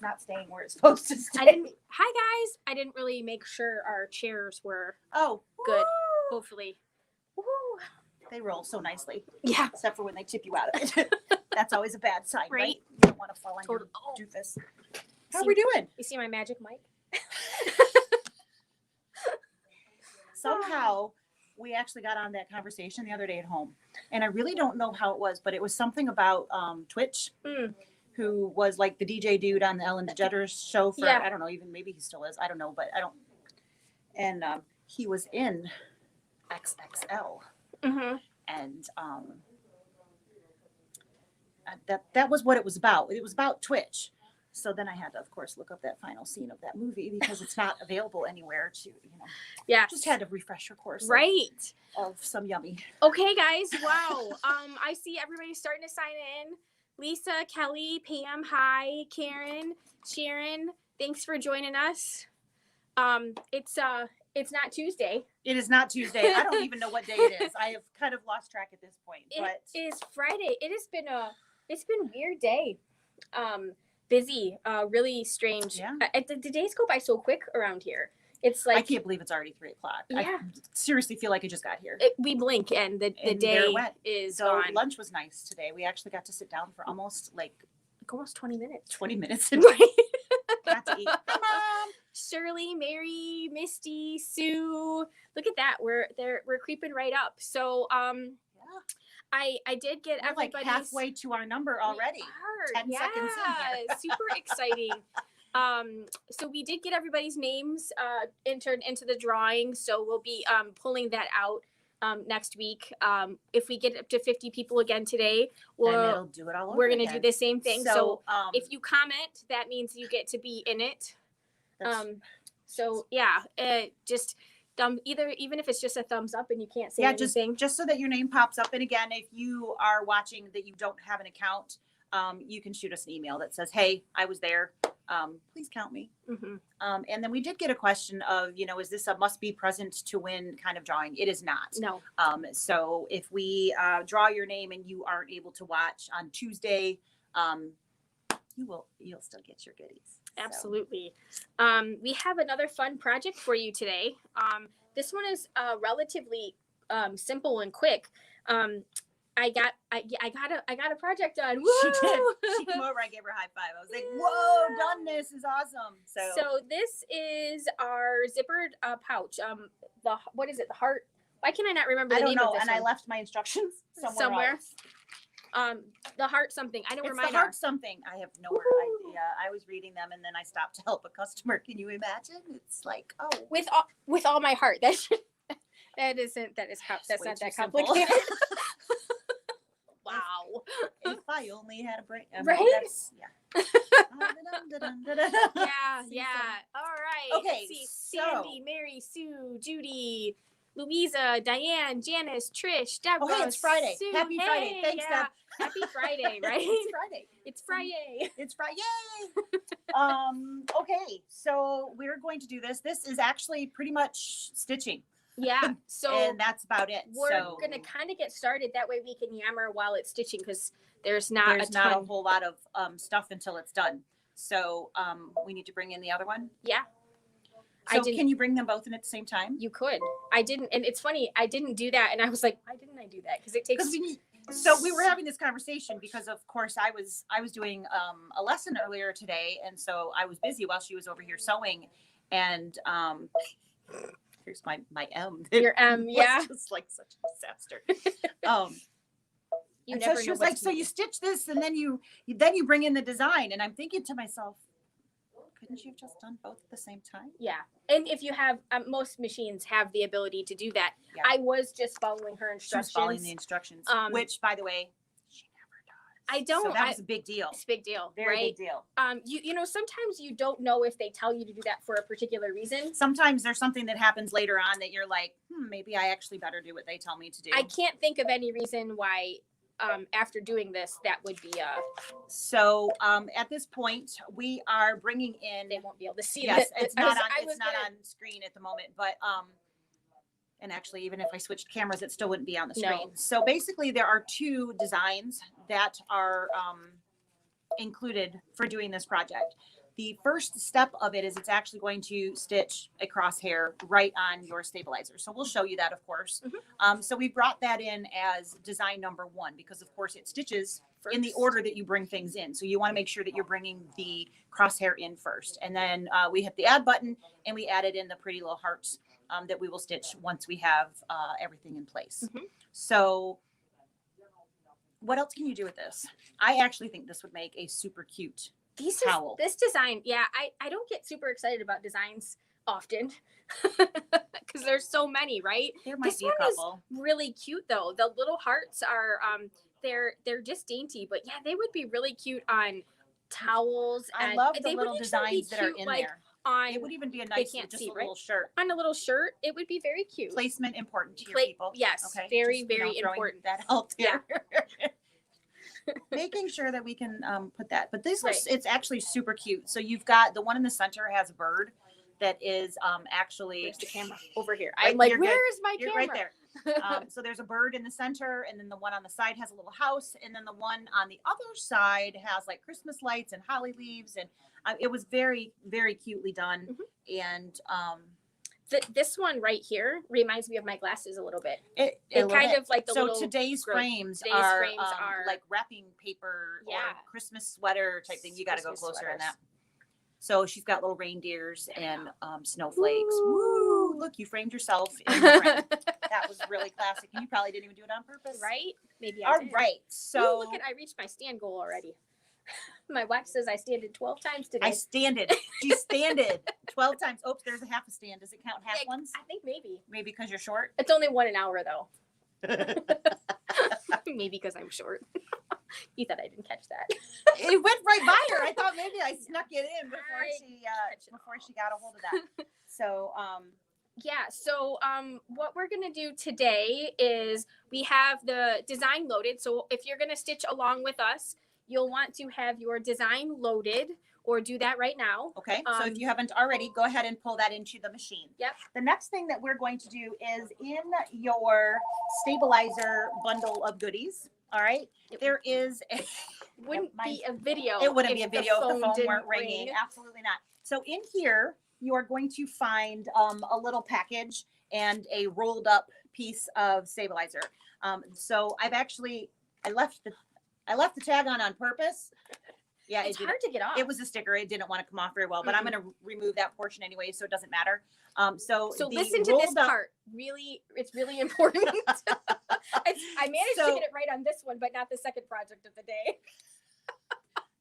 not staying where it's supposed to stay. Hi guys. I didn't really make sure our chairs were good. Woo! Hopefully. Woo. They roll so nicely. Yeah. Except for when they tip you out of it. That's always a bad sign, right? Right. You don't want to fall on your doofus. How are we doing? You see my magic mic? Somehow we actually got on that conversation the other day at home, and I really don't know how it was, but it was something about Twitch, who was like the DJ dude on the Ellen DeGeneres show for, I don't know, even maybe he still is, I don't know, but I don't, and he was in XXL, and that was what it was about. It was about Twitch. So then I had to, of course, look up that final scene of that movie because it's not available anywhere to, just had to refresh your course. Right. Of some yummy. Okay, guys. Wow. I see everybody starting to sign in. Lisa, Kelly, Pam, hi, Karen, Sharon. Thanks for joining us. It's not Tuesday. It is not Tuesday. I don't even know what day it is. I have kind of lost track at this point. But it is Friday. It's been a weird day. Busy, really strange. Yeah. The days go by so quick around here. It's like I can't believe it's already 3:00. Yeah. I seriously feel like I just got here. We blink and the day is so gone. Lunch was nice today. We actually got to sit down for almost 20 minutes. 20 minutes. Right. Got to eat. Hi, Mom. Shirley, Mary, Misty, Sue. Look at that. We're creeping right up. So I did get We're everybody's like halfway to our number already. 10 seconds in here. Super exciting. So we did get everybody's names entered into the drawing. So we'll be pulling that out next week. If we get up to 50 people again today, it'll do it all over we're going to again. do the same thing. So if you comment, that means you get to be in it. So yeah, just even if it's just a thumbs up and you can't say anything. just so that your name pops up. And again, if you are watching that you don't have an account, you can shoot us an email that says, hey, I was there. Please count me. And then we did get a question of, is this a must be present to win kind of drawing? It is not. No. So if we draw your name and you aren't able to watch on Tuesday, you'll still get your goodies. Absolutely. We have another fun project for you today. This one is relatively simple and quick. I got a project done. Woo! She did. She came over. I gave her a high five. I was like, "Whoa, done! This is awesome." So this is our zippered pouch. What is it? The heart. Why can I not remember the name of this? And I left my instructions somewhere else. The heart something. I know where mine are. The heart something. I have no idea. I was reading them and then I stopped to help a customer. Can you imagine? It's like, with all my heart. That's not that complicated. Wow. If I only had a brain. Right? Yeah. Yeah. All right. Okay. Let's see. Sandy, Mary, Sue, Judy, Louisa, Diane, Janice, Trish, Deborah. Oh, hey, it's Friday. Sue. Happy Friday. Thanks, Deb. Happy Friday, right? It's Friday. It's Friday. It's Friday. Okay. So we're going to do this. This is actually pretty much stitching. Yeah. So and that's about it. We're gonna kind of get started. That way we can yammer while it's stitching because there's not a whole lot of stuff until it's done. So we need to bring in the other one. Yeah. So can you bring them both in at the same time? You could. I didn't, and it's funny. I didn't do that, and I was like, why didn't I do that? Because it takes. So we were having this conversation because, of course, I was doing a lesson earlier today, and so I was busy while she was over here sewing, and here's my M. Your M, yeah. Just like such a disaster. You and never so she know was like, so you stitch this, and then you bring in the design, and I'm thinking to myself, couldn't you have just done both at the same time? Yeah. And if you have, most machines have the ability to do that. Yeah. I was just following her instructions. She was following the instructions, which, by the way, she never does. I don't. So that was a big deal. It's a big deal. Very big deal. You know, sometimes you don't know if they tell you to do that for a particular reason. Sometimes there's something that happens later on that you're like, maybe I actually better do what they tell me to do. I can't think of any reason why after doing this, that would be So at this point, we are bringing in. They won't be able to see. Yes, it's not on screen at the moment, but and actually, even if I switched cameras, it still wouldn't be on the screen. No. So basically, there are two designs that are included for doing this project. the first step of it is it's actually going to stitch a crosshair right on your stabilizer. So we'll show you that, of course. So we brought that in as design number 1 because, of course, it stitches in the order that you bring things in. So you want to make sure that you're bringing the crosshair in first. And then we hit the add button and we added in the pretty little hearts that we will stitch once we have everything in place. So what else can you do with this? I actually think this would make a super cute towel. This design, yeah, I don't get super excited about designs often because there's so many, right? There might this be a couple. Is really cute though. The little hearts are they're just dainty, but yeah, they would be really cute on towels. I love the little designs that are in there. It would even be a nice just a little shirt. On a little shirt, it would be very cute. Placement important to your people. Yes, okay. Very, just, very important. That out there. Yeah. Making sure that we can put that. But this is, it's actually super cute. So you've got the one in the center has a bird that is actually. There's the camera over here. Right, I'm like, where is my camera? Right there. So there's a bird in the center, and then the one on the side has a little house, and then the one on the other side has like Christmas lights and holly leaves, and it was very, very cutely done. And this one right here reminds me of my glasses a little bit. It kind of like the so little today's frames are like wrapping paper or Christmas sweater type thing. You got to go closer in that. So she's got little reindeers and snowflakes. Woo! Look, you framed yourself in the frame. That was really classic. And you probably didn't even do it on purpose. Right? Maybe I did. All right. So look, I reached my stand goal already. My wax says I standed 12 times today. I standed. She standed 12 times. Oops, there's a half a stand. Does it count half ones? I think maybe. Maybe because you're short? It's only 1 an hour though. Maybe because I'm short. You thought I didn't catch that. It went right by her. I thought maybe I snuck it in before she got a hold of that. So yeah, so what we're gonna do today is we have the design loaded. So if you're gonna stitch along with us, you'll want to have your design loaded or do that right now. Okay, so if you haven't already, go ahead and pull that into the machine. Yep. The next thing that we're going to do is in your stabilizer bundle of goodies. All right, there is a wouldn't be a video. It wouldn't be a video if the phone weren't ringing. Absolutely not. So in here, you are going to find a little package and a rolled up piece of stabilizer. So I've actually I left the tag on purpose. Yeah, it's hard to get off. It was a sticker. It didn't want to come off very well, but I'm going to remove that portion anyway, so it doesn't matter. So listen to this part. Really, it's really important. I managed to get it right on this one, but not the second project of the day.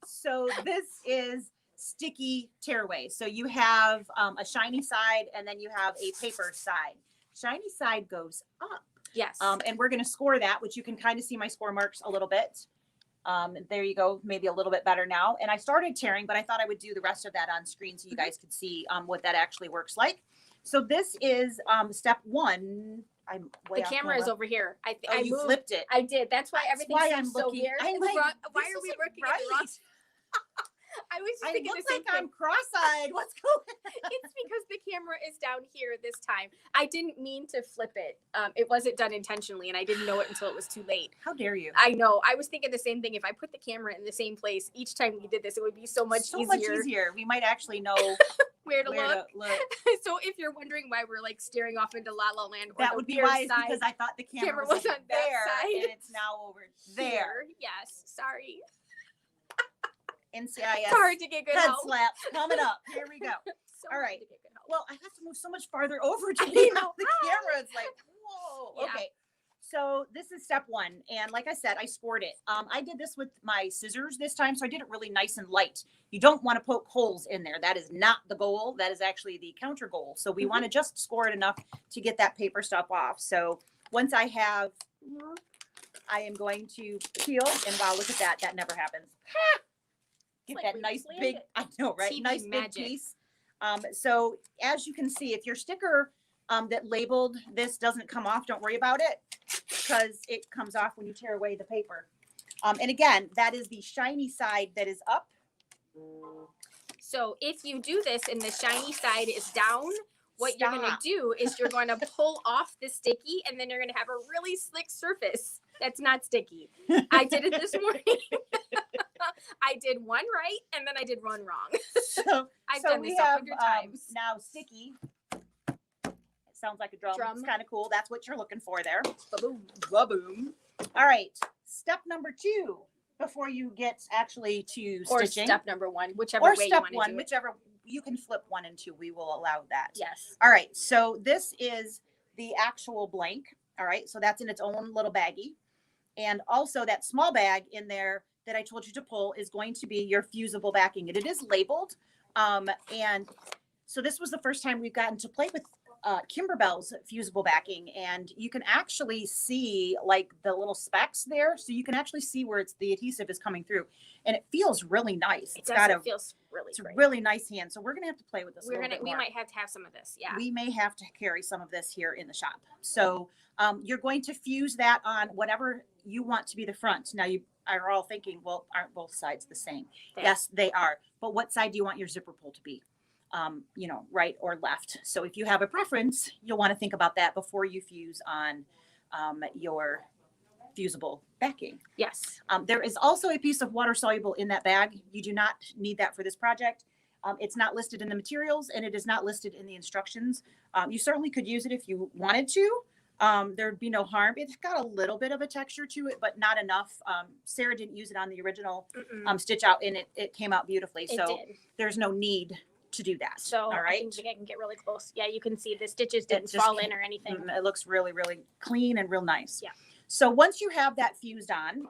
So this is sticky tearaway. So you have a shiny side and then you have a paper side. Shiny side goes up. Yes. And we're going to score that, which you can kind of see my score marks a little bit. There you go. Maybe a little bit better now. And I started tearing, but I thought I would do the rest of that on screen so you guys could see what that actually works like. So this is step 1. The camera is over here. I you flipped it. I did. That's why everything seems so weird. Why are we working at the wrong? I was just thinking the same thing. I'm cross-eyed. What's going on? It's because the camera is down here this time. I didn't mean to flip it. It wasn't done intentionally, and I didn't know it until it was too late. How dare you? I know. I was thinking the same thing. If I put the camera in the same place each time we did this, it would be so much easier. We might actually know where to look. So if you're wondering why we're like staring off into La La Land, or that would be wise because I thought the camera was on that side, and it's now over there. Yes, sorry. NCIS. It's hard to get good head help. slap coming up. Here we go. So all right. Well, I have to move so much farther over to be the camera. It's like, whoa. Yeah. Okay. So this is step 1. And like I said, I scored it. I did this with my scissors this time. So I did it really nice and light. You don't want to poke holes in there. That is not the goal. That is actually the counter goal. So we want to just score it enough to get that paper stuff off. So once I have, I am going to peel. And wow, look at that. That never happens. Get that nice big, I know, right? Nice big piece. So as you can see, if your sticker that labeled this doesn't come off, don't worry about it because it comes off when you tear away the paper. And again, that is the shiny side that is up. So if you do this and the shiny side is down, what you're going to do is you're going to pull off the sticky, and then you're going to have a really slick surface that's not sticky. I did it this morning. I did one right, and then I did one wrong. I've done this 100 times. Now sticky. It sounds like a drum. It's kind of cool. That's what you're looking for there. Ba-boom. Ba-boom. All right. Step number 2 before you get actually to or stitching. Or step number 1, whichever way you want to do it. Whichever. You can flip 1 and 2. We will allow that. Yes. All right. So this is the actual blank. All right. So that's in its own little baggie. And also that small bag in there that I told you to pull is going to be your fusible backing. And it is labeled. And so this was the first time we've gotten to play with KimberBell's fusible backing, and you can actually see like the little specks there. So you can actually see where the adhesive is coming through, and it feels really nice. It feels really it's great. a really nice hand. So we're going to have to play with this. We might have to have some of this. Yeah. We may have to carry some of this here in the shop. So you're going to fuse that on whatever you want to be the front. Now you are all thinking, well, aren't both sides the same? Yes, they are. But what side do you want your zipper pull to be? Right or left. So if you have a preference, you'll want to think about that before you fuse on your fusible backing. Yes. There is also a piece of water soluble in that bag. You do not need that for this project. It's not listed in the materials, and it is not listed in the instructions. You certainly could use it if you wanted to. There'd be no harm. It's got a little bit of a texture to it, but not enough. Sarah didn't use it on the original stitch out, and it came out beautifully. So there's no need to do that. So all right. I think I can get really close. Yeah, you can see the stitches didn't fall in or anything. It looks really, really clean and real nice. Yeah. So once you have that fused on,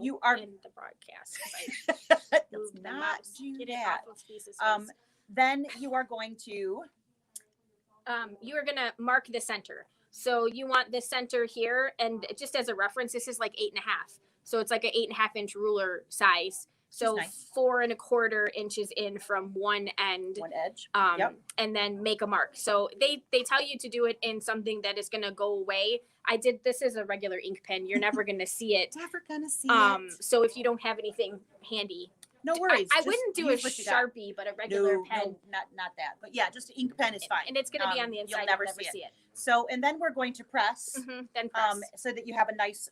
you are in the broadcast. Let's not do that. Then you are going to mark the center. So you want the center here, and just as a reference, this is like 8.5. So it's like an 8.5 inch ruler size. So nice. 4 1/4 inches in from one end, one edge, and then make a mark. So they tell you to do it in something that is going to go away. This is a regular ink pen. You're never going to see it. Never going to see it. So if you don't have anything handy, no worries. I wouldn't do a Sharpie, but a regular pen. No, not that. But yeah, just an ink pen is fine. And it's going to be on the inside. You'll never see it. So, and then we're going to press, then press. so that you have a nice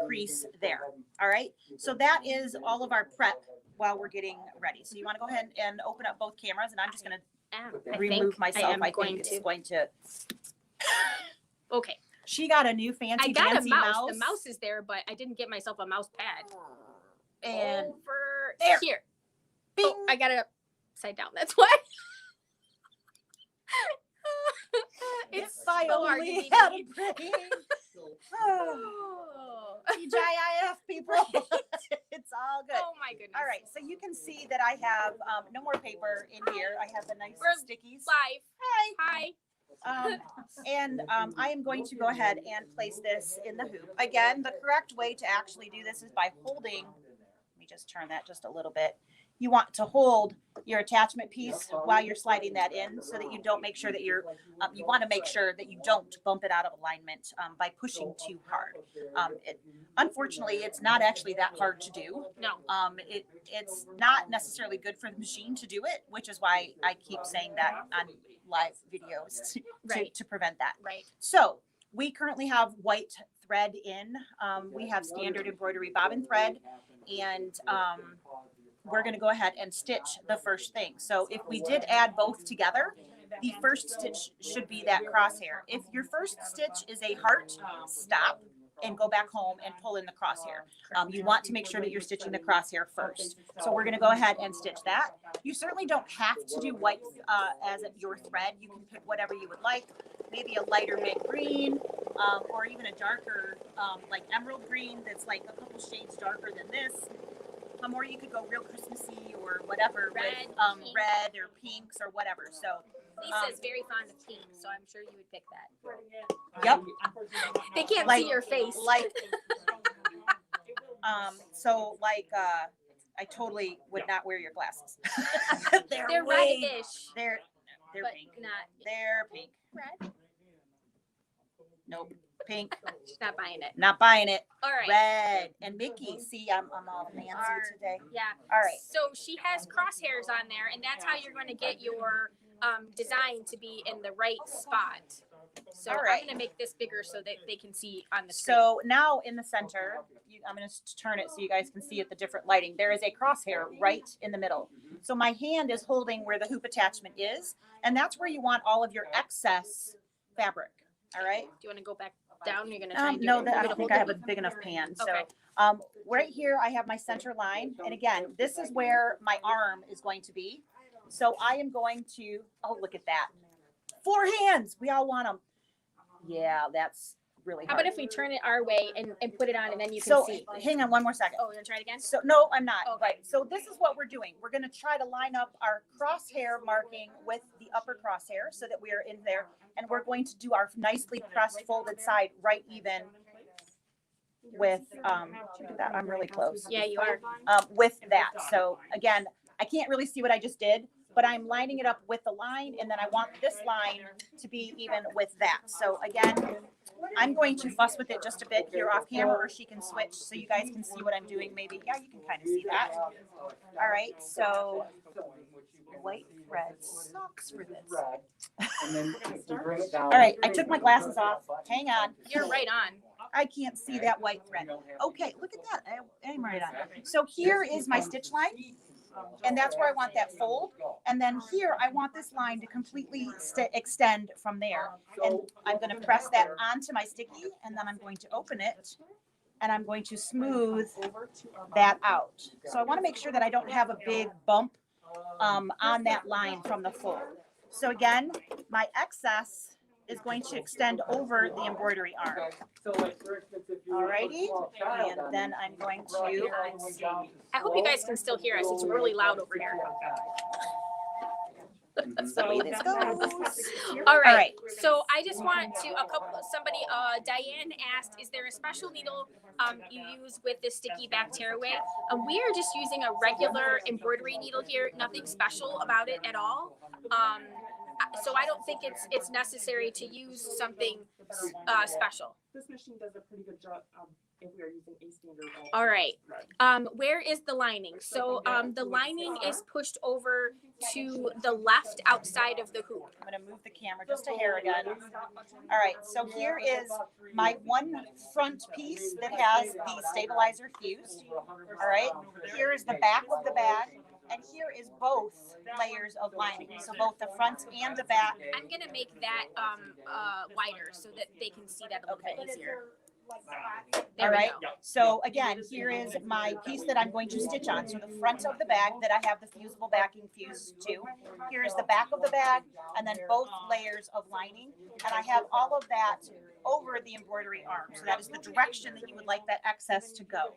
crease there. All right. So that is all of our prep while we're getting ready. So you want to go ahead and open up both cameras, and I'm just going to remove myself. I think it's going to. Okay. She got a new fancy fancy mouse. The mouse is there, but I didn't get myself a mouse pad. And over there. Here. Bing. Oh, I got it upside down. That's why. It's so hard to be brain. TGIF people. It's all good. Oh my goodness. All right, so you can see that I have no more paper in here. I have the nice stickies. Live. Hi. And I am going to go ahead and place this in the hoop. Again, the correct way to actually do this is by holding. Let me just turn that just a little bit. You want to hold your attachment piece while you're sliding that in, so that you don't make sure that you want to make sure that you don't bump it out of alignment by pushing too hard. Unfortunately, it's not actually that hard to do. No. It's not necessarily good for the machine to do it, which is why I keep saying that on live videos to prevent that. Right. So we currently have white thread in. We have standard embroidery bobbin thread, and we're going to go ahead and stitch the first thing. So if we did add both together, the first stitch should be that crosshair. If your first stitch is a heart, stop and go back home and pull in the crosshair. You want to make sure that you're stitching the crosshair first. So we're going to go ahead and stitch that. You certainly don't have to do white as your thread. You can pick whatever you would like, maybe a lighter mint green, or even a darker like emerald green that's like a couple shades darker than this. Or you could go real Christmassy or whatever, red, with red or pinks or whatever. So Lisa is very fond of pink, so I'm sure you would pick that. Yep. They can't see your face. I totally would not wear your glasses. They're reddish. They're pink. They're pink. Red. Nope. Pink. She's not buying it. Not buying it. All right. Red. And Mickey. See, I'm all fancy today. Yeah. All right. So she has crosshairs on there, and that's how you're going to get your design to be in the right spot. So All right. I'm gonna make this bigger so that they can see on the screen. So now in the center, I'm going to turn it so you guys can see it, the different lighting. There is a crosshair right in the middle. So my hand is holding where the hoop attachment is, and that's where you want all of your excess fabric. All right. Do you want to go back down? You're gonna try and do No, it. that, I You're don't gonna think hold I have a it? big enough pan. Okay. So right here, I have my center line. And again, this is where my arm is going to be. So I am going to, oh, look at that. 4 hands. We all want them. Yeah, that's really How hard. about if we turn it our way and put it on, and then you can So see? hang on one more second. Oh, you're gonna try it again? So no, I'm not. Okay. Right. So this is what we're doing. We're going to try to line up our crosshair marking with the upper crosshair so that we are in there. And we're going to do our nicely pressed folded side right even with that. I'm really close. Yeah, you are. With that. So again, I can't really see what I just did, but I'm lining it up with the line, and then I want this line to be even with that. So again, I'm going to fuss with it just a bit here off camera, or she can switch so you guys can see what I'm doing. Maybe, yeah, you can kind of see that. All right, so white thread sucks for this. All right, I took my glasses off. Hang on. You're right on. I can't see that white thread. Okay, look at that. I'm right on. So here is my stitch line. And that's where I want that fold. And then here, I want this line to completely extend from there. And I'm going to press that onto my sticky, and then I'm going to open it, and I'm going to smooth that out. So I want to make sure that I don't have a big bump on that line from the fold. So again, my excess is going to extend over the embroidery arm. Alrighty, and then I'm going to. I hope you guys can still hear us. It's really loud over here. That's the way this goes. All right. So I just want to somebody Diane asked, is there a special needle you use with the sticky back tearaway? We are just using a regular embroidery needle here. Nothing special about it at all. So I don't think it's necessary to use something special. This machine does a pretty good job if we are using a standard. All right. Where is the lining? So the lining is pushed over to the left outside of the hoop. I'm going to move the camera just a hair again. All right, so here is my one front piece that has the stabilizer fused. All right, here is the back of the bag, and here is both layers of lining. So both the front and the back. I'm going to make that wider so that they can see that a little bit easier. All right, so again, here is my piece that I'm going to stitch on. So the front of the bag that I have the fusible backing fused to. Here is the back of the bag, and then both layers of lining. And I have all of that over the embroidery arm. So that is the direction that you would like that excess to go.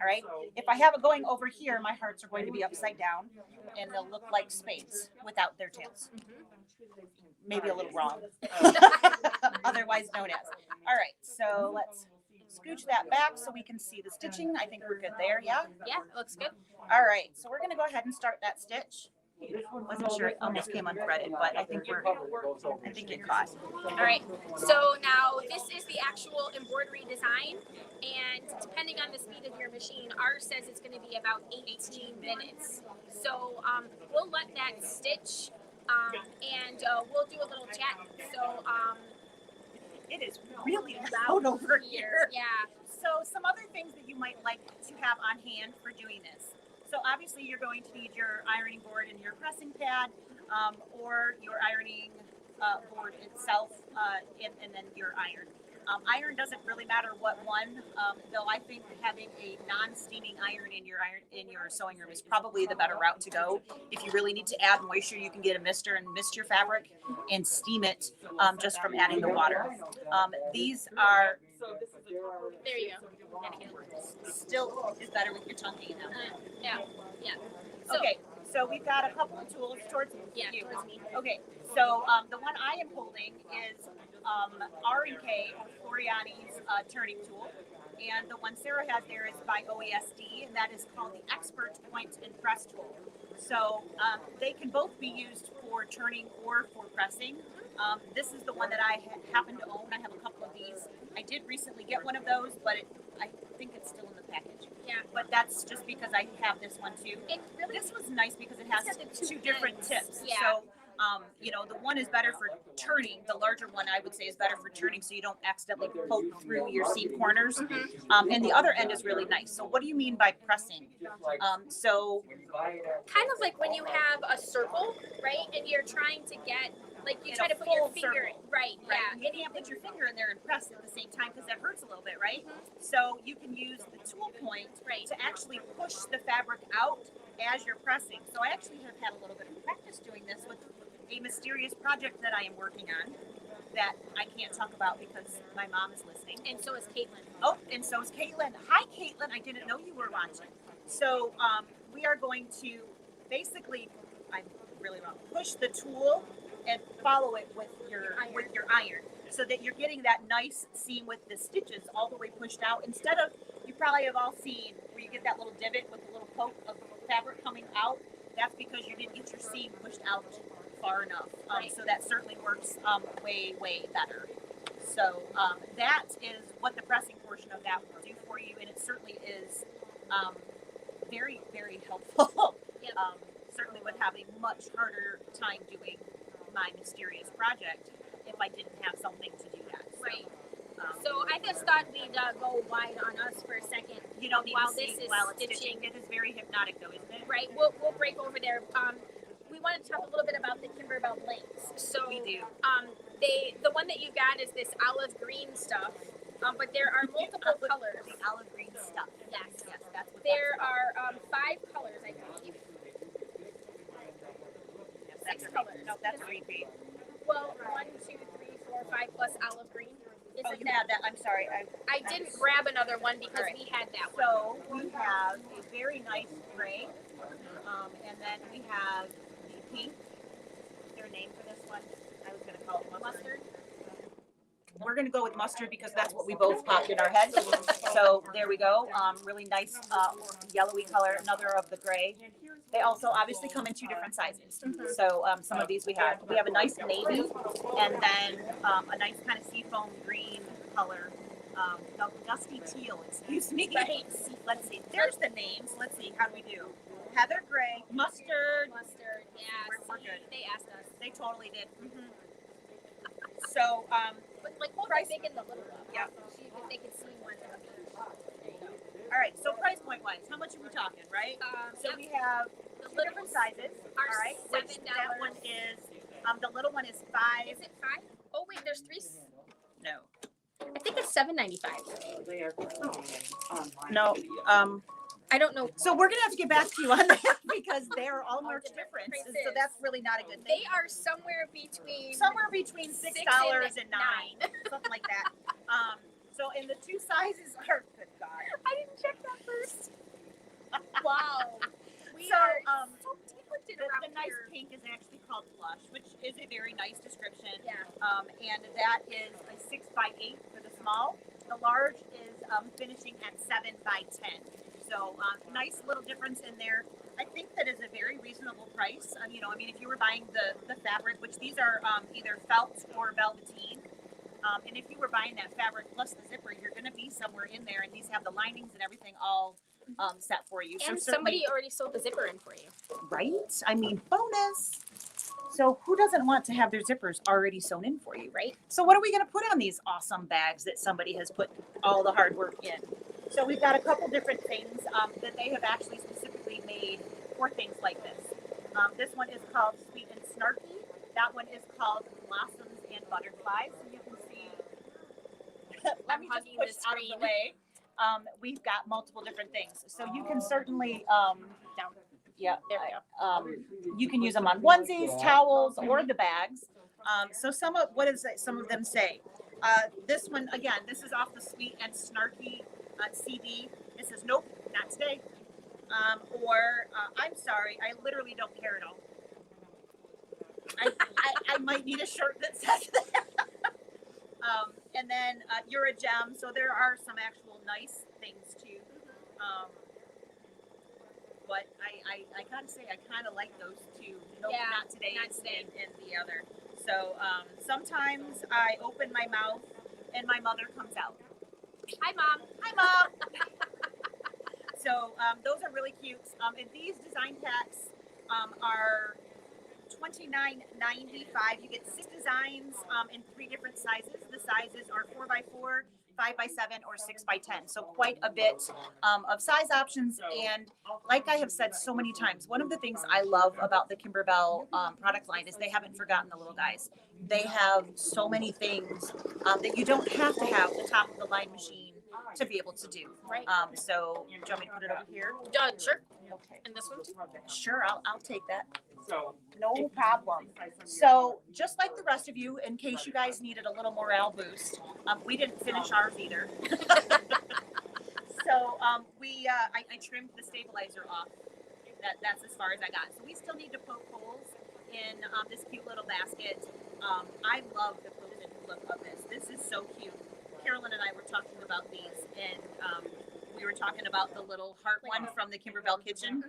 All right, if I have it going over here, my hearts are going to be upside down, and they'll look like spades without their tails. Maybe a little wrong, otherwise known as. All right, so let's scooch that back so we can see the stitching. I think we're good there, yeah? Yeah, it looks good. All right, so we're gonna go ahead and start that stitch. Wasn't sure, it almost came unthreaded, but I think it caught. All right, so now this is the actual embroidery design, and depending on the speed of your machine, ours says it's gonna be about 18 minutes. So we'll let that stitch, and we'll do a little chat. So it is really loud over here. Yeah. So some other things that you might like to have on hand for doing this. So obviously you're going to need your ironing board and your pressing pad, or your ironing board itself, and then your iron. Iron doesn't really matter what one, though I think having a non-steaming iron in your sewing room is probably the better route to go. If you really need to add moisture, you can get a mister and mist your fabric and steam it just from adding the water. These are. There you go. Still is better with your tongue hanging out. Yeah. So, okay, so we've got a couple of tools towards you. Towards me. Okay, so the one I am holding is R&K Floriani's turning tool, and the one Sarah has there is by OESD, and that is called the Expert Point and Press tool. So they can both be used for turning or for pressing. This is the one that I happen to own. I have a couple of these. I did recently get one of those, but I think it's still in the package. Yeah, but that's just because I have this one too. This was nice because it has two different tips. Yeah. So You know, the one is better for turning. The larger one, I would say, is better for turning so you don't accidentally poke through your seam corners. And the other end is really nice. So what do you mean by pressing? So kind of like when you have a circle, right? And you're trying to get, like, you try to put your finger in. Right, yeah. You can't put your finger in there and press at the same time because that hurts a little bit, right? So you can use the tool point to actually push the fabric out as you're pressing. So I actually have had a little bit of practice doing this with a mysterious project that I am working on that I can't talk about because my mom is listening. And so is Caitlin. Oh, and so is Caitlin. Hi, Caitlin. I didn't know you were watching. So we are going to basically, I'm really wrong, push the tool and follow it with your iron so that you're getting that nice seam with the stitches all the way pushed out. Instead of, you probably have all seen where you get that little divot with a little poke of fabric coming out. That's because you didn't get your seam pushed out far enough. So that certainly works way, way better. So that is what the pressing portion of that will do for you, and it certainly is very, very helpful. Yep. Certainly would have a much harder time doing my mysterious project if I didn't have something to do that. So, Right. So I just thought we'd go wide on us for a second. You don't need while to see this is while it's stitching. stitching. It is very hypnotic though, isn't it? Right. We'll break over there. We want to talk a little bit about the KimberBell blanks. So We do. The one that you got is this olive green stuff. But there are multiple colors. The olive green stuff. Yes. Yes, that's what There that's are 5 colors, I believe. That's 6 a colors. No, that's a repeat. Well, 1, 2, 3, 4, 5 plus olive green. Oh, Isn't you had that. I'm sorry. I didn't grab another one because Alright. we had that one. So we have a very nice gray, and then we have the pink. Is there a name for this one? I was going to call it mustard. We're going to go with mustard because that's what we both popped in our head. So there we go. Really nice yellowy color. Another of the gray. They also obviously come in 2 different sizes. So some of these we have. We have a nice navy, and then a nice kind of seafoam green color. Dusty teal, excuse me. Let's see. There's the names. Let's see. How do we do? Heather gray, mustard. Mustard, yeah. We're good. They asked us. They totally did. So, But like hold Price- the big and the little one. Yeah. See if they can see one of each. There you go. all right. So price point wise, how much are we talking, right? So Yep. we have The 2 little different sizes. are All right. Which $7. that one is. The little one is 5. Is it 5? Oh wait, there's 3. No. I think it's $7.95. They are online. No. I don't know. So we're gonna have to get back to you on that because they're all much different different. So prices. that's really not a good They thing. are somewhere between Somewhere between $6 $6 and and $9, something like that. So and the 2 sizes are good God. I didn't check that first. Wow. We So, are so talented the around nice here. pink is actually called blush, which is a very nice description. Yeah. And that is a 6x8 for the small. The large is finishing at 7x10. So nice little difference in there. I think that is a very reasonable price. If you were buying the fabric, which these are either felt or velveteen, and if you were buying that fabric plus the zipper, you're going to be somewhere in there. And these have the linings and everything all set for you. And so somebody already sold the zipper in for you. right? I mean, bonus. So who doesn't want to have their zippers already sewn in for you, right? So what are we going to put on these awesome bags that somebody has put all the hard work in? So we've got a couple different things that they have actually specifically made for things like this. This one is called Sweet and Snarky. That one is called Blossoms and Butterflies. So you can see. Let me just hugging push the out of the screen. way. We've got multiple different things. So you can certainly Down. yeah, there we go. You can use them on onesies, towels, or the bags. So some of them say? This one, again, this is off the Sweet and Snarky CD. It says, nope, not today. I'm sorry, I literally don't care at all. I might need a shirt that says that. And then you're a gem. So there are some actual nice things too. But I gotta say, I kind of like those two. Nope, Yeah, not today. not today. And the other. So sometimes I open my mouth and my mother comes out. Hi, Mom. Hi, Mom. So those are really cute. And these design packs are $29.95. You get 6 designs in 3 different sizes. The sizes are 4x4, 5x7, or 6x10. So quite a bit of size options. And like I have said so many times, one of the things I love about the KimberBell product line is they haven't forgotten the little guys. They have so many things that you don't have to have the top of the line machine to be able to do. Right. So do you want me to put it over here? Sure. Okay. And this one too? Sure, I'll take that. No problem. So just like the rest of you, in case you guys needed a little morale boost, we didn't finish ours either. So I trimmed the stabilizer off. That's as far as I got. So we still need to poke holes in this cute little basket. I love the quilted look of this. This is so cute. Carolyn and I were talking about these, and we were talking about the little heart one from the KimberBell kitchen.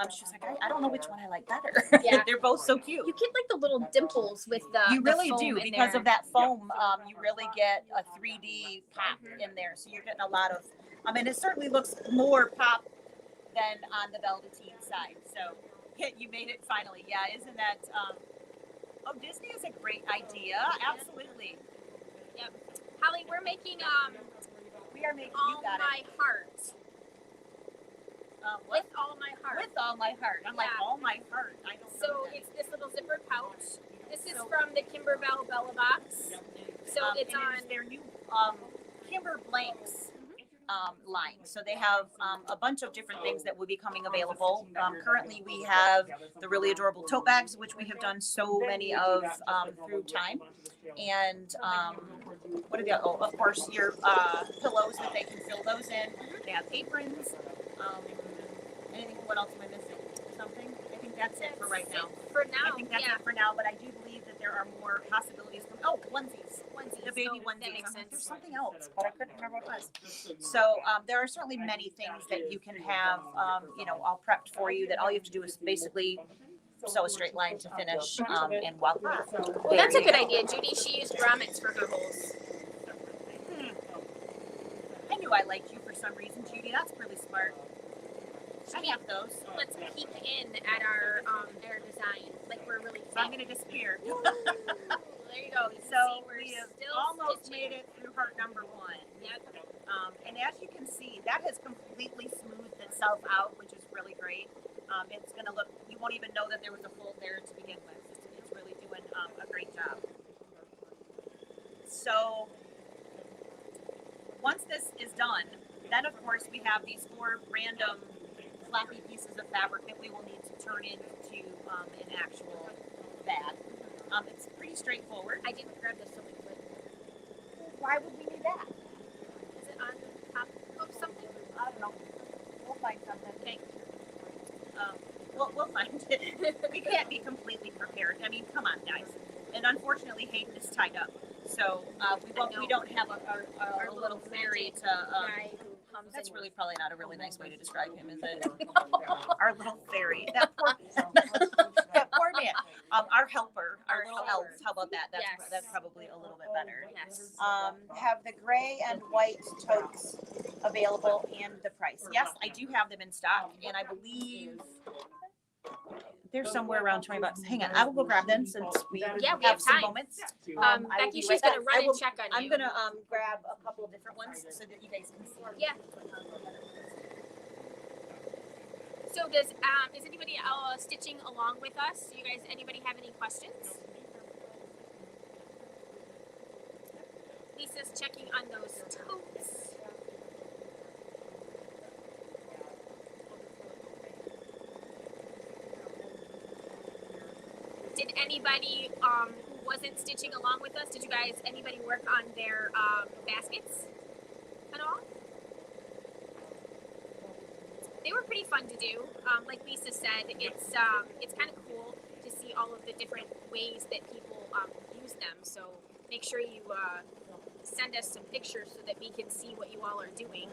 She was like, I don't know which one I like better. Yeah. They're both so cute. You get like the little dimples with the You really the foam do, in because there. of that foam. You really get a 3D pop in there, so you're getting a lot of. And it certainly looks more pop than on the velveteen side. So you made it finally. Yeah, isn't that? Oh, Disney is a great idea. Absolutely. Yep. Holly, we're making We are making. all You got my it. heart. With With all my heart. with all my heart. I'm like Yeah. all my heart. I don't know. So what that it's this little zipper pouch. This is from the KimberBell Bellabox. So it's and on. it is their new Kimber Blanks line. So they have a bunch of different things that will be coming available. Currently, we have the really adorable tote bags, which we have done so many of through time. And what are the? Oh, of course, your pillows that they can fill those in. They have aprons. Anything? What else am I missing? Something? I think that's it for right now. For now, I think that's yeah. it for now, but I do believe that there are more possibilities. Onesies. The baby So onesies. that makes I'm like, sense. there's something else, but I couldn't remember what it was. So there are certainly many things that you can have, all prepped for you. That all you have to do is basically sew a straight line to finish, and voila. Well, that's a good idea, Judy. She used grommets for her holes. I knew I liked you for some reason, Judy. That's really smart. I have those. Let's peek in at our design, like we're really. So I'm gonna disappear. There you go. You can So see we're we have still almost stitching. made it through heart number 1. Yep. And as you can see, that has completely smoothed itself out, which is really great. It's gonna look, you won't even know that there was a fold there to begin with. It's really doing a great job. So once this is done, then of course we have these 4 random flappy pieces of fabric that we will need to turn into an actual bag. It's pretty straightforward. I didn't grab this so we could. Why would we need that? Is it on top of something? I don't know. We'll find something. Okay. We'll find it. We can't be completely prepared. I mean, come on, guys. And unfortunately, Hayden is tied up, so we don't have a little fairy to. Guy who comes That's in really probably not a really nice way to describe him, is it? Our little fairy. That poor man. Our helper, our little elf. How about that? That's probably a little bit better. Yes. Have the gray and white totes available and the price. Yes, I do have them in stock, and I believe they're somewhere around $20. Hang on, I will go grab them since we we have have some time. moments. I will Becky, be she's right gonna back. run and check on you. I'm gonna grab a couple of different ones so that you guys can see. Yeah. So is anybody stitching along with us? You guys, anybody have any questions? Lisa's checking on those totes. Did anybody who wasn't stitching along with us, anybody work on their baskets at all? They were pretty fun to do. Like Lisa said, it's kind of cool to see all of the different ways that people use them. So make sure you send us some pictures so that we can see what you all are doing.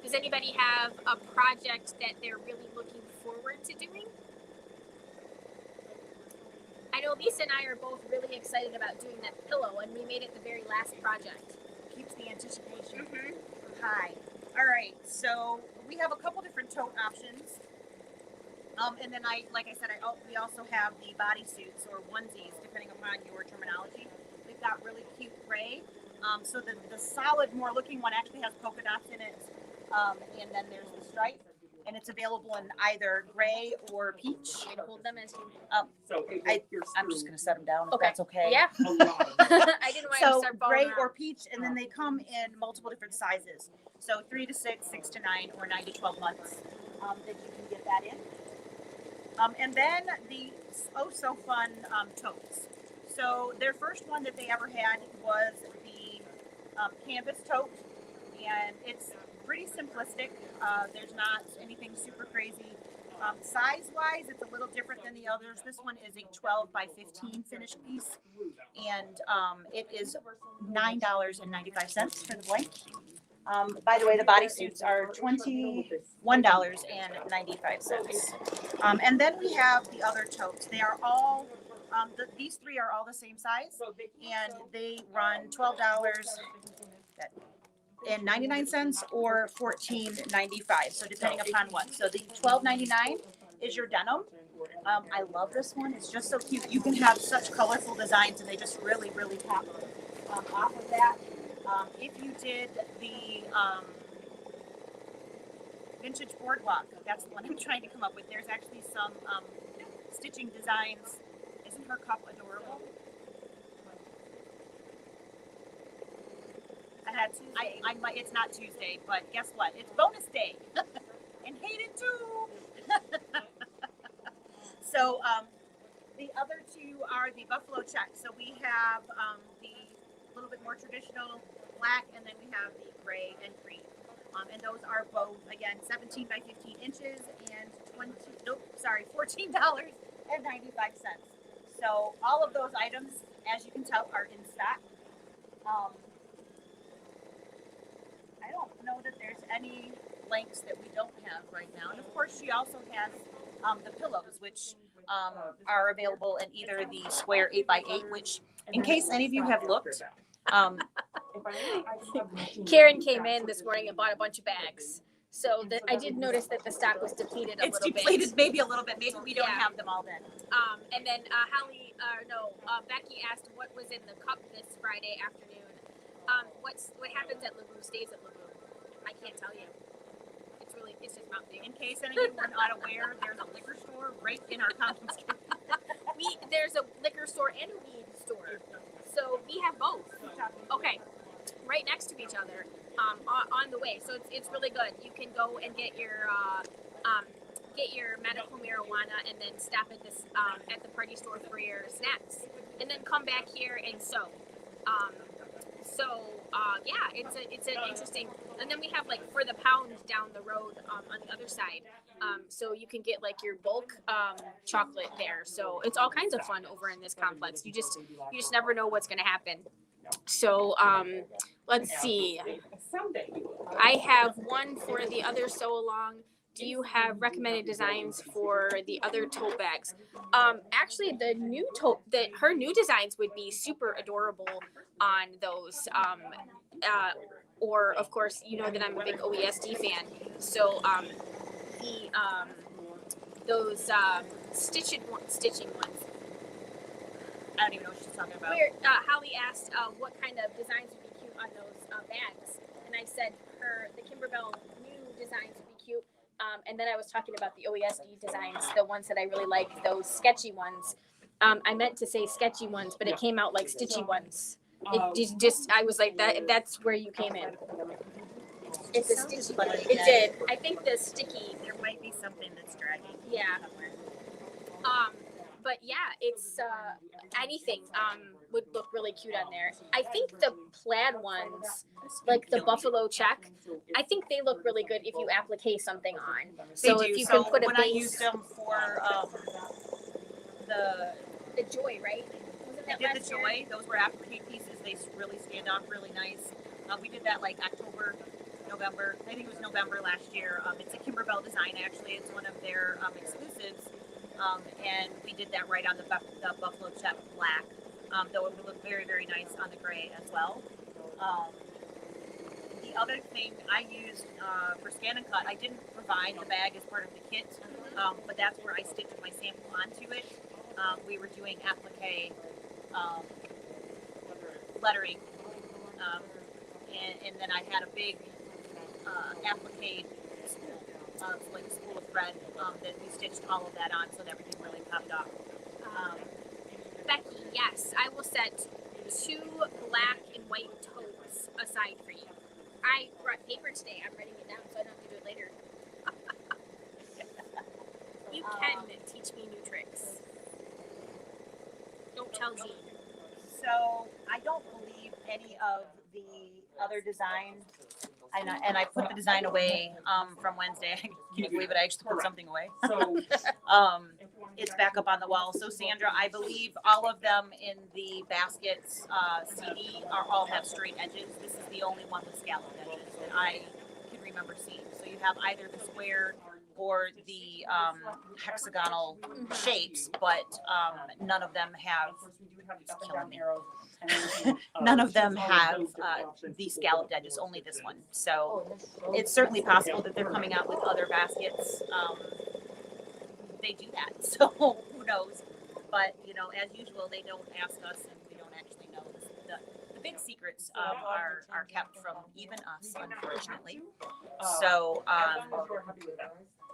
Does anybody have a project that they're really looking forward to doing? I know Lisa and I are both really excited about doing that pillow, and we made it the very last project. Keeps the anticipation high. All right, so we have a couple different tote options. And then like I said, we also have the bodysuits or onesies, depending upon your terminology. We've got really cute gray. So the solid, more looking one actually has polka dots in it. And then there's the stripe, and it's available in either gray or peach. And hold them as you. So I'm just gonna set them down if Okay. that's okay. Yeah. I didn't want to So start falling gray around. or peach, and then they come in multiple different sizes. So 3 to 6, 6 to 9, or 9 to 12 months that you can get that in. And then the so fun totes. So their first one that they ever had was the canvas tote, and it's pretty simplistic. There's not anything super crazy. Size-wise, it's a little different than the others. This one is a 12 by 15 finished piece, and it is $9.95 for the blank. By the way, the bodysuits are $21.95. And then we have the other totes. They are all, these three are all the same size, and they run $12.99 or $14.95. So depending upon what. So the $12.99 is your denim. I love this one. It's just so cute. You can have such colorful designs, and they just really, really pop off of that. If you did the vintage boardwalk, that's the one I'm trying to come up with. There's actually some stitching designs. Isn't her cup adorable? It's not Tuesday, but guess what? It's bonus day, and Hayden too. So the other two are the buffalo check. So we have the little bit more traditional black, and then we have the gray and cream. And those are both, again, 17 by 15 inches and $14.95. So all of those items, as you can tell, are in stock. I don't know that there's any blanks that we don't have right now. And of course, she also has the pillows, which are available in either the square 8x8, which, in case any of you have looked, Karen came in this morning and bought a bunch of bags. So I did notice that the stock was depleted a it's little depleted bit. maybe a little bit. Maybe we don't Yeah. have them all then. And then Becky asked what was in the cup this Friday afternoon. What happens at Leabu stays at Leabu. I can't tell you. It's just Mountain Dew. In case any of you were not aware, there's a liquor store right in our conference room. There's a liquor store and a weed store. So we have both. Okay. Right next to each other, on the way. So it's really good. You can go and get your medical marijuana, and then stop at this at the party store for your snacks, and then come back here and sew. It's an interesting. And then we have like for the pound down the road on the other side. So you can get like your bulk chocolate there. So it's all kinds of fun over in this complex. You just never know what's gonna happen. So let's see. I have one for the other sew along. Do you have recommended designs for the other tote bags? Actually, the new her new designs would be super adorable on those. Or of course, you know that I'm a big OESD fan. So those stitching ones. I don't even know what she's talking about. Holly asked what kind of designs would be cute on those bags, and I said the KimberBell new designs would be cute. And then I was talking about the OESD designs, the ones that I really like, those sketchy ones. I meant to say sketchy ones, but it came out like stitchy ones. It just I was like that. That's where you came in. It's a stitchy one. It did. I think the sticky. There might be something that's dragging. Yeah. But yeah, it's anything would look really cute on there. I think the plaid ones, like the buffalo check, I think they look really good if you applique something on. So if you can put a when base. I used them for the joy, right? Wasn't I that did last the year? joy. Those were applique pieces. They really stand off really nice. We did that like October, November. I think it was November last year. It's a KimberBell design actually. It's one of their exclusives. And we did that right on the buffalo check black, though it would look very, very nice on the gray as well. The other thing I used for Scan and Cut, I didn't provide the bag as part of the kit, but that's where I stitched my sample onto it. We were doing applique lettering, and then I had a big applique spool, like a spool of thread that we stitched all of that on so that everything really popped off. Becky, yes, I will set 2 black and white totes aside for you. I brought paper today. I'm writing it down so I don't have to do it later. You can teach me new tricks. Don't tell Jean. So I don't believe any of the other designs, and I put the design away from Wednesday. Can you believe it? I actually put something away. It's back up on the wall. So Sandra, I believe all of them in the baskets CD all have straight edges. This is the only one with scalloped edges that I can remember seeing. So you have either the square or the hexagonal shapes, but none of them have. It's killing me. None of them have the scalloped edges, only this one. So it's certainly possible that they're coming out with other baskets. They do that, so who knows? But you know, as usual, they don't ask us, and we don't actually know. The big secrets are kept from even us, unfortunately. So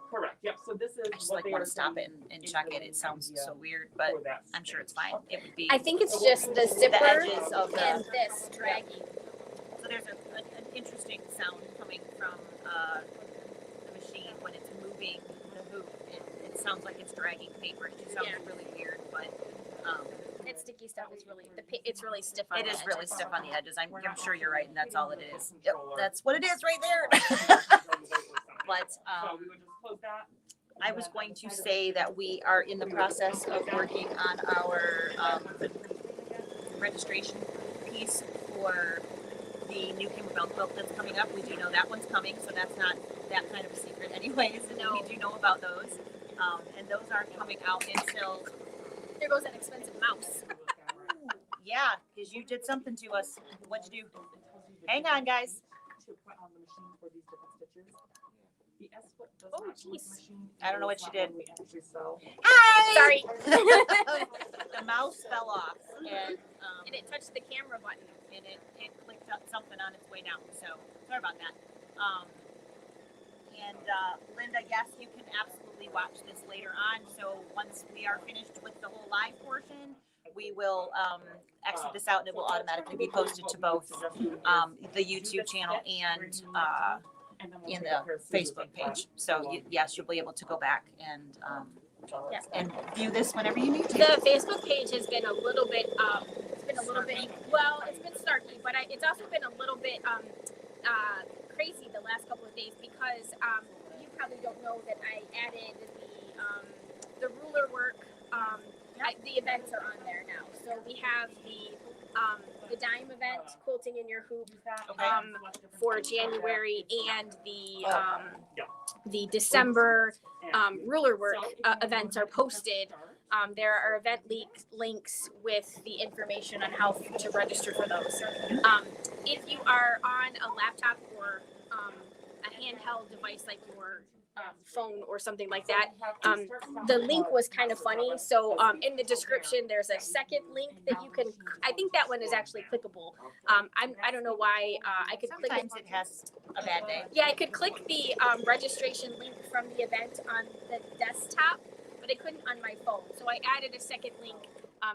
correct. Yep. So this is. I just like want to stop it and check it. It sounds so weird, but I'm sure it's fine. It would be. I think it's just the zipper edges of and this dragging. So there's an interesting sound coming from the machine when it's moving the hoop. It sounds like it's dragging paper. It just sounds really weird, but It's sticky stuff. It's really stiff on it the is edges. really stiff on the edges. I'm sure you're right, and that's all it is. Yep, that's what it is right there. But I was going to say that we are in the process of working on our registration piece for the new KimberBell quilt that's coming up. We do know that one's coming, so that's not that kind of a secret anyways. And No. we do know about those. And those aren't coming out until... There goes that expensive mouse. Yeah, because you did something to us. What'd you do? Hang on, guys. Oh, jeez. I don't know what she did. Hi. Sorry. The mouse fell off, and it touched the camera button. and it clicked up something on its way down. So sorry about that. And Linda, yes, you can absolutely watch this later on. So once we are finished with the whole live portion, we will exit this out, and it will automatically be posted to both the YouTube channel and in the Facebook page. So yes, you'll be able to go back and view this whenever you need to. The Facebook page has been a little bit, it's been snarky, but it's also been a little bit crazy the last couple of days because you probably don't know that I added the ruler work. The events are on there now. So we have the dime event, quilting in your hoop, for January, and the December ruler work events are posted. There are event links with the information on how to register for those. If you are on a laptop or a handheld device like your phone or something like that, the link was kind of funny. So in the description, there's a second link that you can. I think that one is actually clickable. I don't know why I could click it. Sometimes it has a bad day. Yeah, I could click the registration link from the event on the desktop, but I couldn't on my phone. So I added a second link.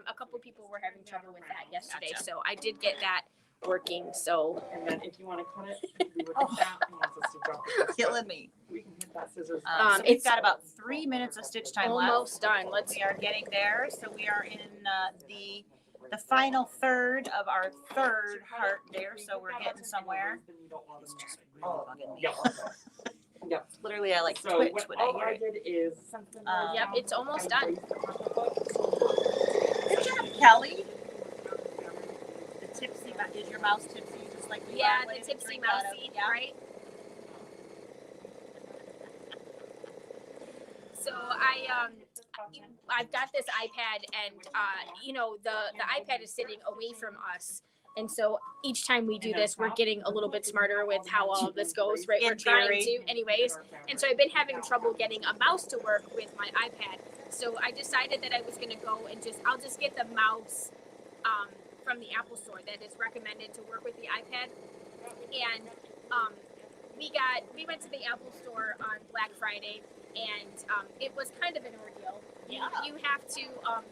A couple people were having trouble with that yesterday, so I did get that working. So and then if you want to cut it, we would hit that and wants us to drop it. Killing me. We can hit that scissors. So we've got about 3 minutes of stitch time left. almost done. We are getting there. So we are in the final third of our third heart there. So we're getting somewhere. It's just really bugging me. Yep. Literally, I like So twitch what when I all hear I it. did is something. Yep, it's almost done. Good job, Kelly. The tipsy, is your mouse tipsy? Just like you Yeah, are? What the is it? tipsy Drink out of? mousey, Yeah. right? So I've got this iPad, and the iPad is sitting away from us, And so each time we do this, we're getting a little bit smarter with how all of this goes, right? We're In trying theory. to, anyways. And so I've been having trouble getting a mouse to work with my iPad. So I decided that I was going to go and I'll just get the mouse from the Apple Store that is recommended to work with the iPad. And we went to the Apple Store on Black Friday, and it was kind of an ordeal. You have to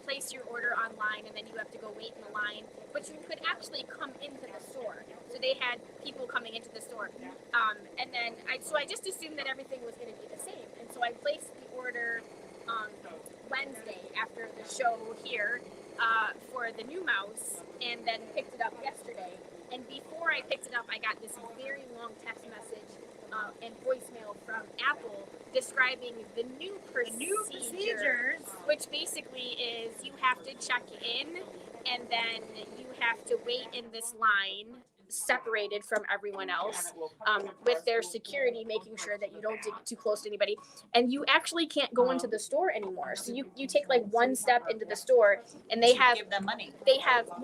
place your order online, and then you have to go wait in the line. But you could actually come into the store. So they had people coming into the store. And then I just assumed that everything was going to be the same. And so I placed the order Wednesday after the show here for the new mouse, and then picked it up yesterday. And before I picked it up, I got this very long text message and voicemail from Apple describing the new procedures, which basically is you have to check in, and then you have to wait in this line separated from everyone else with their security making sure that you don't get too close to anybody, and you actually can't go into the store anymore. So you take like one step into the store, and they Give them money.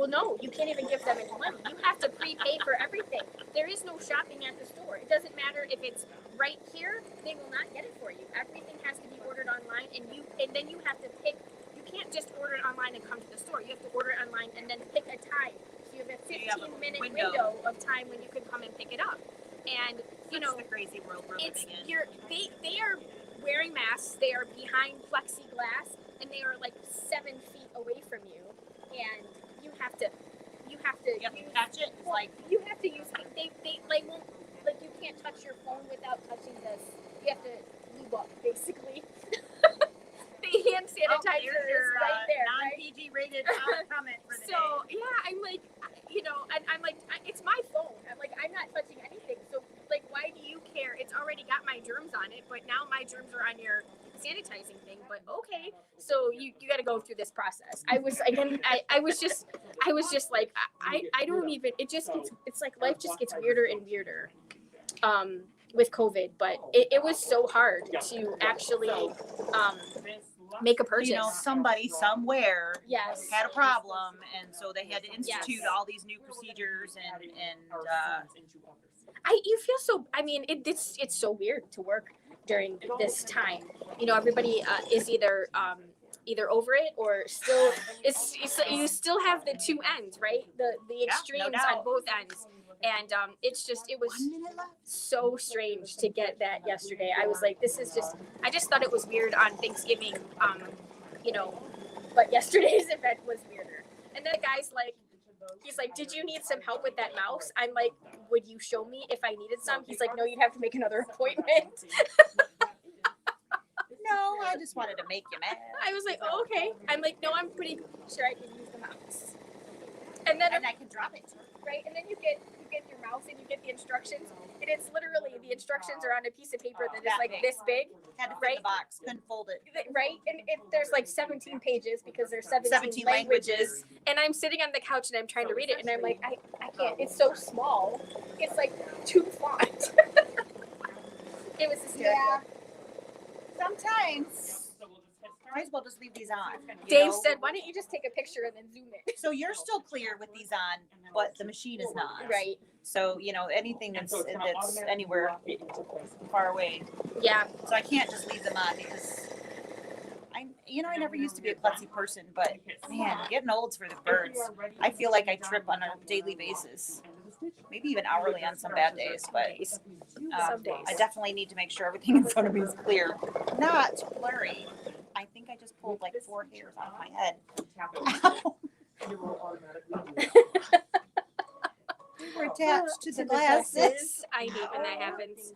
no, you can't even give them any money. You have to prepay for everything. There is no shopping at the store. It doesn't matter if it's right here, they will not get it for you. Everything has to be ordered online, and then you have to pick. You can't just order it online and come to the store. You have to order it online and then pick a time. So you have a 15-minute window of time when you can come and pick it up. And That's the crazy world we're living in. They are wearing masks. They are behind plexiglass, and they are like 7 feet away from you. And you have to catch it. It's like you have to use they won't, like, you can't touch your phone without touching this. You have to Leabu up, basically. The hand sanitizer is right there, non-PG rated comment for the so yeah, I'm like, and I'm like, it's my phone. I'm like, I'm not touching anything. So like, why do you care? It's already got my germs on it, but now my germs are on your sanitizing thing. But okay, so you got to go through this process. I was just like, I don't even. It just gets. It's like life just gets weirder and weirder. With COVID, but it was so hard to actually make a purchase. Somebody somewhere Yes. had a problem, and so they had to institute all these new procedures and you feel so. I mean, it's so weird to work during this time. Everybody is either over it or still. It's you still have the two ends, right? The extremes on both ends. And it was so strange to get that yesterday. I was like, I just thought it was weird on Thanksgiving, but yesterday's event was weirder. And then the guy's like, he's like, did you need some help with that mouse? I'm like, would you show me if I needed some? He's like, no, you'd have to make another appointment. No, I just wanted to make you mad. I was like, oh, okay. I'm like, no, I'm pretty sure I can use the mouse. And then I can drop it. Right, and then you get your mouse and you get the instructions, and it's literally the instructions are on a piece of paper that is like this big. Had to fit the box, couldn't fold it. Right, and there's like 17 pages because there's 17 languages. And I'm sitting on the couch and I'm trying to read it, and I'm like, I can't. It's so small. It's like 2 font. It was hysterical. Yeah. Sometimes. Might as well just leave these on. Dave said, why don't you just take a picture and then zoom it? So you're still clear with these on, but the machine is not. Right. So, anything that's anywhere far away. Yeah. So I can't just leave them on because I never used to be a klutzy person, but man, getting old's for the birds. I feel like I trip on a daily basis. Maybe even hourly on some bad days, but some days. I definitely need to make sure everything in front of me is clear, not blurry. I think I just pulled like 4 hairs out of my head. We're attached to the glasses. I hate when that happens.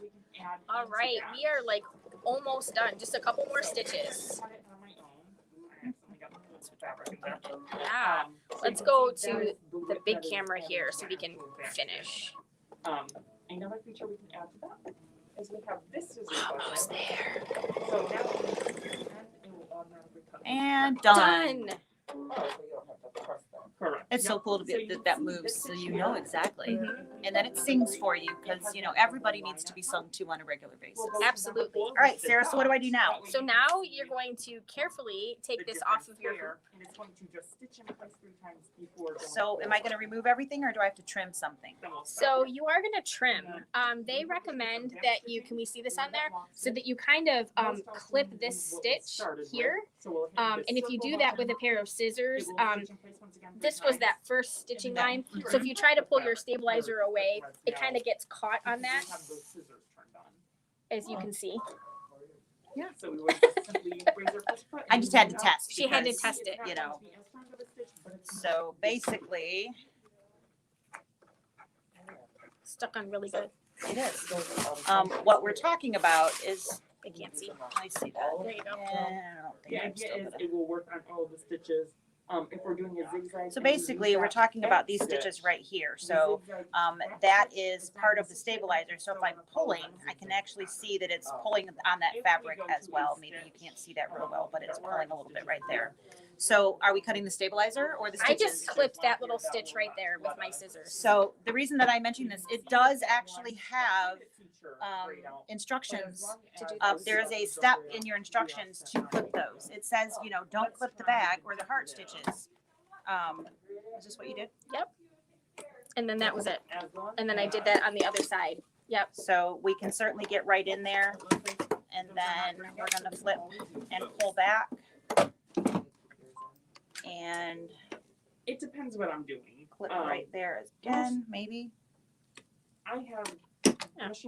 All right, we are like almost done. Just a couple more stitches. Yeah. Let's go to the big camera here so we can finish. Another feature we can add to that is we have this is Almost there. So now it will automatically cut. And done. Done. Correct. It's so cool to be that moves, so you know exactly. And then it sings for you because, you know, everybody needs to be sung to on a regular basis. Absolutely. All right, Sarah, so what do I do now? So now you're going to carefully take this off of your hoop. And it's going to just stitch in place 3 times before going So am I going to remove everything or do I have to trim something? So you are going to trim. They recommend that you, can we see this on there? So that you kind of clip this stitch here. And if you do that with a pair of scissors, this was that first stitching line. So if you try to pull your stabilizer away, it kind of gets caught on that, as you can see. Yeah. So we would just simply raise our first foot. I just had to test. She had to because, test it. You know. So basically, Stuck on really good. it is. What we're talking about is, I can't see. I see that. There you go. Yeah, I don't think The I'm idea still is gonna- it will work on all of the stitches. If we're doing a zigzag. So basically, we're talking about these stitches right here. So that is part of the stabilizer. So if I'm pulling, I can actually see that it's pulling on that fabric as well. Maybe you can't see that real well, but it's pulling a little bit right there. So are we cutting the stabilizer or the I stitches? just clipped that little stitch right there with my scissors. So the reason that I mentioned this, it does actually have instructions. There is a step in your instructions to clip those. It says, you know, don't clip the bag or the heart stitches. Is this what you did? Yep. And then that was it. And then I did that on the other side. Yep. So we can certainly get right in there, and then we're gonna flip and pull back. And It depends what I'm doing. clip right there again, maybe. I have.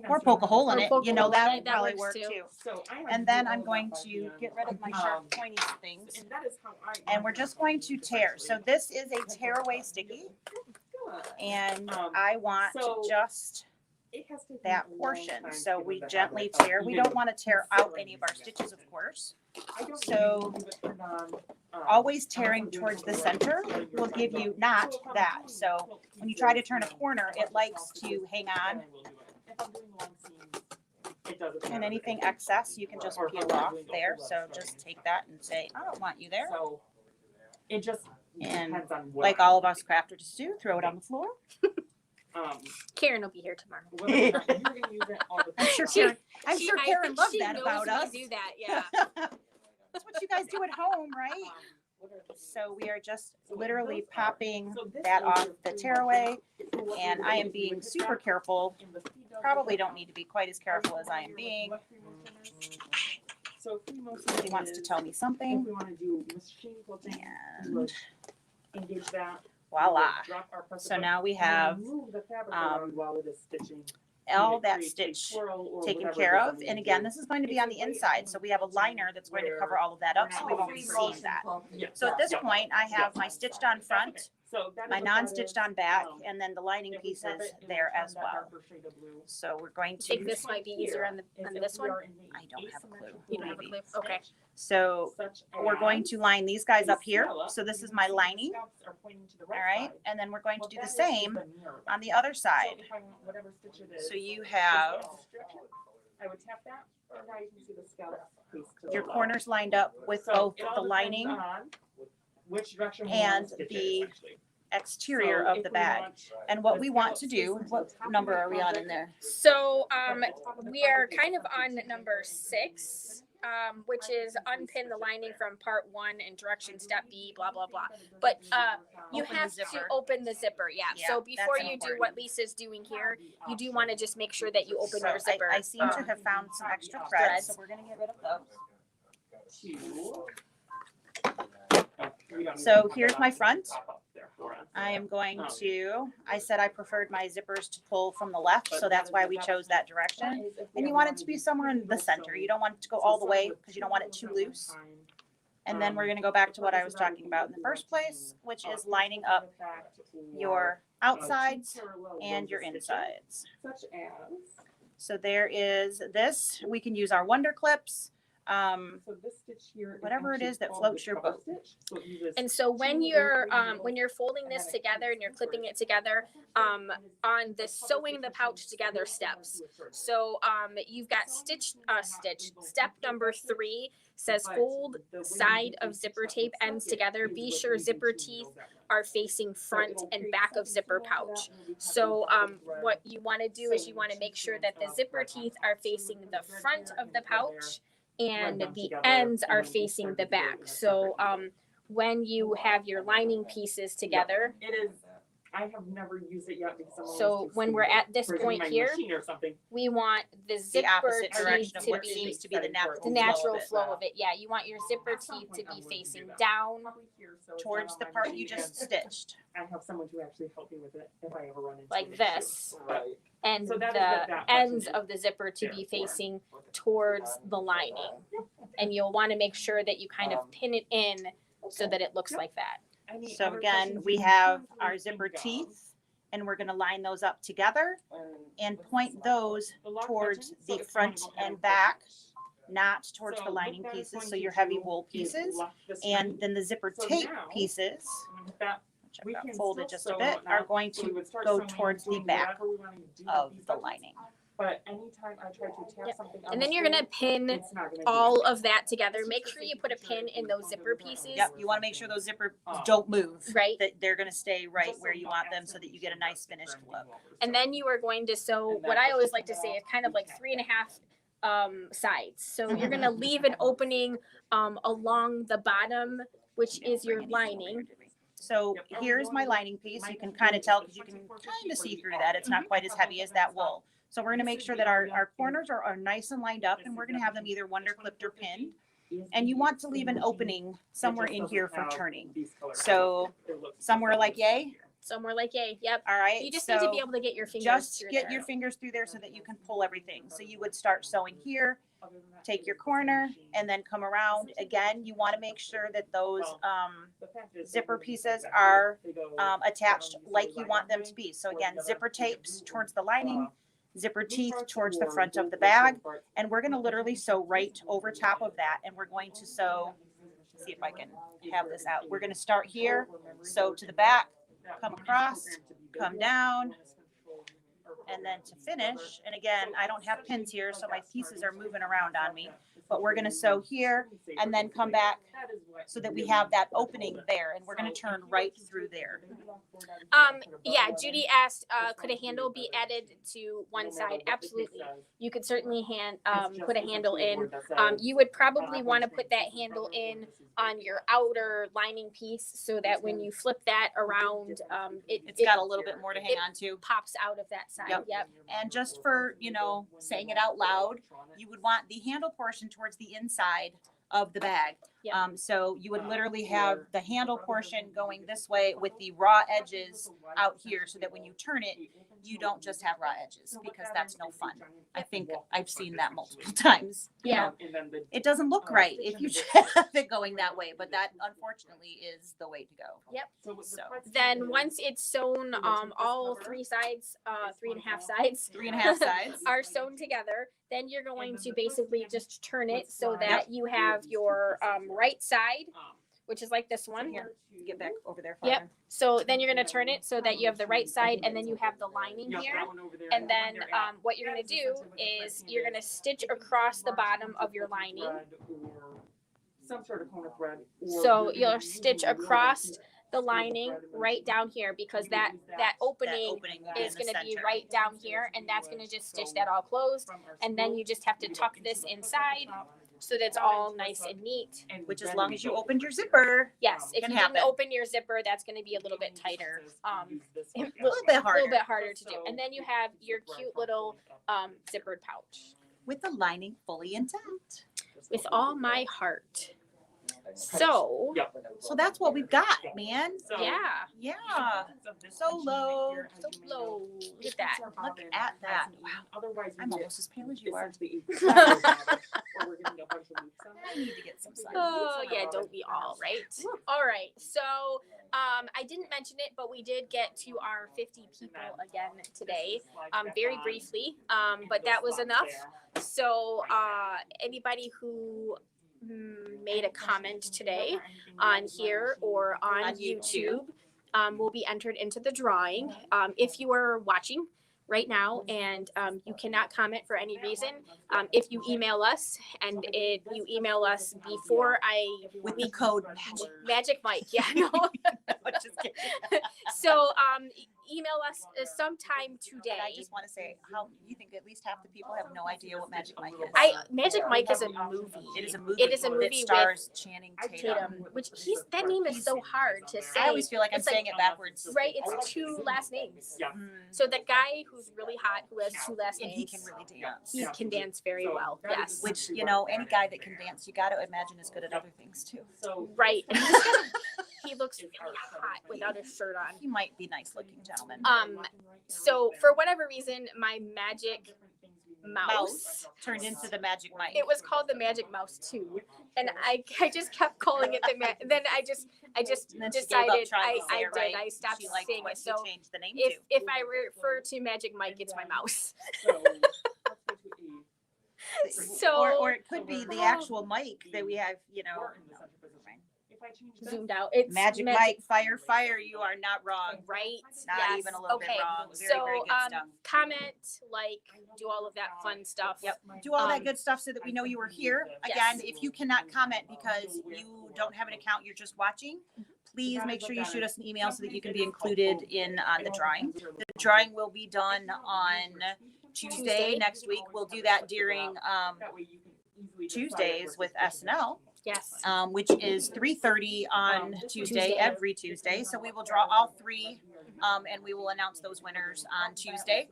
Or poke a hole in Or it, poke you a know, hole in that it, would that probably works work too. too. So I have And then no I'm going rough to idea. get rid of my sharp pointy things. And that is how I. And we're just going to tear. So this is a tear away sticky, and I want to So- just It has taken that a long portion. time So given we the gently habit of tear. We even don't want to tear out any of our considering stitches, that. of course. I don't So, leave it turned on, Always unless I'm tearing doing towards the something center where will you're give trying you to- not So if I'm that. doing So quilt when you try to pieces, turn a corner, it likes to then hang I on. will do it. If I'm doing long seams, it doesn't And matter. anything excess, you can just Or if peel I'm off doing there. overlap So starting just take that and say, I don't want you there. So it just And depends on what like I'm all of us crafters do, throw it on the floor. Karen will be here tomorrow. whether or not you're gonna use it all the I'm sure time. Karen, She- sure I Karen think loves she that knows about we us. do that, yeah. That's what you guys do at home, right? So we are just literally popping that off the tearaway, and I am being super careful. Probably don't need to be quite as careful as I am being. So free motion He wants to is tell me if something, we wanna do machine quilting, we and would engage that. voila. Drop our press So button, now we and then have move the fabric around while it is stitching. all And it that creates a stitch twirl or taken whatever care it is of. that we And do. again, this is going to be on the inside, so we have a liner that's going to cover all of that up, so we won't be seeing that. Yeah. So at this Yeah. point, I have my stitched on front, So that is my what that non-stitched is. on back, Um, and then the lining if we tap pieces it, it will there turn as that well. darker shade of blue. So we're going I think to, this might be easier on this one. I don't have a clue. You don't have a Maybe. clip? Okay. So we're going to line these guys up here. So this is my lining, All all right? And then we're going to do the same on the other side. So you have I would tap that, and now you can see the scallops piece to the your left. corners lined up with So both it all the depends lining on which direction we and want to stitch it, the essentially. exterior So of if the we bag. want And what the we want to scallop do, piece what to the top of number the are we on in fabric, there? So we are kind of on number 6, which is unpin the lining from part 1 and direction step B, blah, blah, blah. But you Open the have to zipper. open the zipper, yeah. Yeah, So before that's you do important. what Lisa's doing here, you do want to just make sure that you open So your zipper. I seem to have found some extra threads, so we're gonna get rid of those. So here's my front. I am going to, I said I preferred my zippers to pull from the left, so that's why we chose that direction. And you want it to be somewhere in the center. You don't want it to go all the way because you don't want it too loose. And then we're gonna go back to what I was talking about in the first place, which is lining up your outsides and your insides. Such as So there is this. We can use our Wonder Clips. So this stitch here is whatever it actually is that called floats the your cover boat. stitch. So it uses And so when two you're needles folding this together and you're clipping it together, on the sewing the pouch together steps. So you've got stitch step number 3 says fold side of zipper tape ends together. Be sure zipper teeth are facing front and back of zipper pouch. So what you want to do is you want to make sure that the zipper teeth are facing the front of the pouch and the ends are facing the back. So when you have your lining pieces together, It is. I have never used it yet because I'm always so too when we're scared at this for point my here, machine or something. we want the The zipper opposite teeth direction of to what be seems to be the the natural natural flow flow of it. Yeah, you want your zipper teeth to be facing down Probably here, so it's towards not the on my part you machine, just stitched. and I have someone to actually help me with it if I ever run into like an issue. this, But and So that is the what that ends button of the zipper to be there for. facing towards the lining. And you'll want to make sure that you kind of pin it in so that it looks like that. Any So other again, questions we you have can our think zipper of? teeth, and we're gonna line those up together and point those The lock towards button, so the if you wanna front go ahead and push back, it. not towards So the what lining that is pieces, going so to your heavy do wool is pieces. lock the And string. then the zipper So tape now- pieces, And with that, which I've we got can folded still just a sew bit, and whatnot, are going so we to would start go sewing and towards the doing back whatever we wanted to do with of these the buttons. lining. But anytime I try to tap Yep. something on And the then you're gonna string, pin it's not gonna do all anything. of that together. Make sure you put a pin in those zipper pieces. Yep, you wanna make sure those zippers don't move. Right. That they're gonna stay right where you want them so that you get a nice finished look. And then you are going to sew what I always like to say is kind of like 3.5 sides. So you're gonna leave an opening along the bottom, which is your lining. So here's my lining piece. You can kind of tell because you can kind of see through that. It's not quite as heavy as that wool. So we're gonna make sure that our corners are nice and lined up, and we're gonna have them either wonder clipped or pinned. And you want to leave an opening somewhere in here for turning. So somewhere like yay. Somewhere like yay. Yep. All right. You just so need to be able to get your fingers just through get there. your fingers through there so that you can pull everything. So you would start sewing here, take your corner, and then come around. Again, you want to make sure that those zipper pieces are attached like you want them to be. So again, zipper tapes towards the lining, zipper teeth towards the front of the bag, and we're going to literally sew right over top of that, and we're going to sew, see if I can have this out. We're going to start here, sew to the back, come across, come down, and then to finish, and again, I don't have pins here, so my pieces are moving around on me, but we're gonna sew here and then come back so that we have that opening there, and we're gonna turn right through there. Yeah, Judy asked, could a handle be added to one side? Absolutely. You could certainly put a handle in. You would probably want to put that handle in on your outer lining piece so that when you flip that around, It's got a little bit more to hang on to. pops out of that side. Yep. And just for, saying it out loud, you would want the handle portion towards the inside of the bag. Yep. So you would literally have the handle portion going this way with the raw edges out here so that when you turn it, you don't just have raw edges because that's no fun. I think I've seen that multiple times. Yeah. It doesn't look right if you have it going that way, but that unfortunately is the way to go. Yep. So Then once it's sewn, all 3 sides, 3.5 sides, 3.5 sides. are sewn together, then you're going to basically just turn it so that you have your right side, which is like this one. Here, get back over there. Yep. farther. So then you're going to turn it so that you have the right side, and then you have the lining here. And then what you're going to do is you're going to stitch across the bottom of your lining. So you'll stitch across the lining right down here because that opening is going to be right down here, and that's going to just stitch that all closed. And then you just have to tuck this inside so that's all nice and neat. Which as long as you opened your zipper, Yes, if can you happen. didn't open your zipper, that's going to be a little bit tighter. a little bit A harder. little bit harder to do. And then you have your cute little zippered pouch. With the lining fully intact. With all my heart. So, So that's what we've got, man. yeah. Yeah. So low. So low. Look at that. Look at that. Wow. I'm almost as pale as you are. I need to get some sun. Oh, yeah, don't we all, right? All right. So, I didn't mention it, but we did get to our 50 people again today, very briefly, but that was enough. So, anybody who made a comment today on here or on YouTube will be entered into the drawing. If you are watching right now and you cannot comment for any reason, if you email us and you email us before With the code Magic Mike, yeah, no. Just kidding. So email us sometime And today. I just want to say, how you think at least half the people have no idea what Magic Mike is? Magic Mike is a movie. It is a movie. It is a movie that stars Channing Tatum. Tatum, which that name is so hard to say. I always feel like I'm It's like- saying it backwards. Right, it's two last names. Mm. So the guy who's really hot, who has two last And names, he can really dance. he can dance very well. Yes, Which, you know, any guy that can dance, you got to imagine is good at other things too. right. And he looks really hot without a shirt on. He might be nice looking gentleman. So for whatever reason, my magic mouse, turned into the Magic Mike. it was called the Magic Mouse too, and I just kept calling it the then I just And then she gave up decided trying to say I it right. did I stopped She liked saying what it. she So changed the name if I refer to Magic Mike, it's my mouse. to. So or it could be the actual mic that we have, you know. zoomed out. It's Magic Mike, fire, you are not wrong. right? Not Yes. even a little Okay. bit wrong. Very, So very good stuff. comment, like, do all of that fun stuff. Yep. Do all that Um, good stuff so that we know you were here. Yes. Again, if you cannot comment because you don't have an account, you're just watching, please make sure you shoot us an email so that you can be included in the drawing. The drawing will be done on Tuesday next week. We'll do that during Tuesdays with SNL. Yes. Which is 3:30 on Tuesday, every Tuesday. So we will draw all three, and we will announce those winners on Tuesday.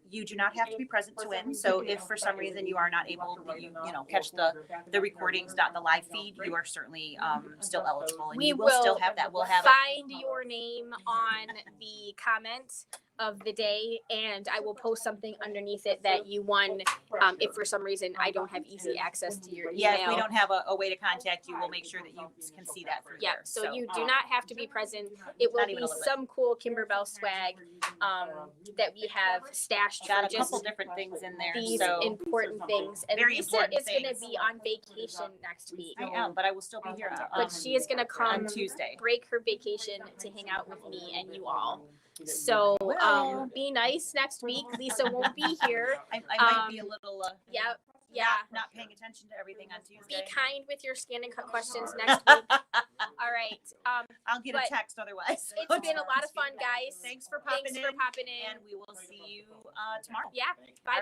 You do not have to be present to win. So if for some reason you are not able to, you know, catch the recordings, not the live feed, you are certainly still eligible, and We you will still will have that. We'll have it. Find your name on the comment of the day, and I will post something underneath it that you won. If for some reason I don't have easy access to your email. Yeah, if we don't have a way to contact you, we'll make sure that you can see that through Yeah, there. so you do not have to be present. It will Not even be a little bit. some cool KimberBell swag that we have stashed got for a just couple different things in there. these So important things. And Very Lisa important is going to things. be on vacation next week. I am, but I will still be here But she is going to come on Tuesday. break her vacation to hang out with me and you all. So Well. be nice next week. Lisa won't be here. I might be a little Yep. Yeah. not paying attention to everything on Be Tuesday. kind with your scan and cut questions next week. All right. I'll get but a text otherwise. It's been a lot of fun, guys. Thanks for popping Thanks in. for popping in. And we will see you tomorrow. Yeah. Bye.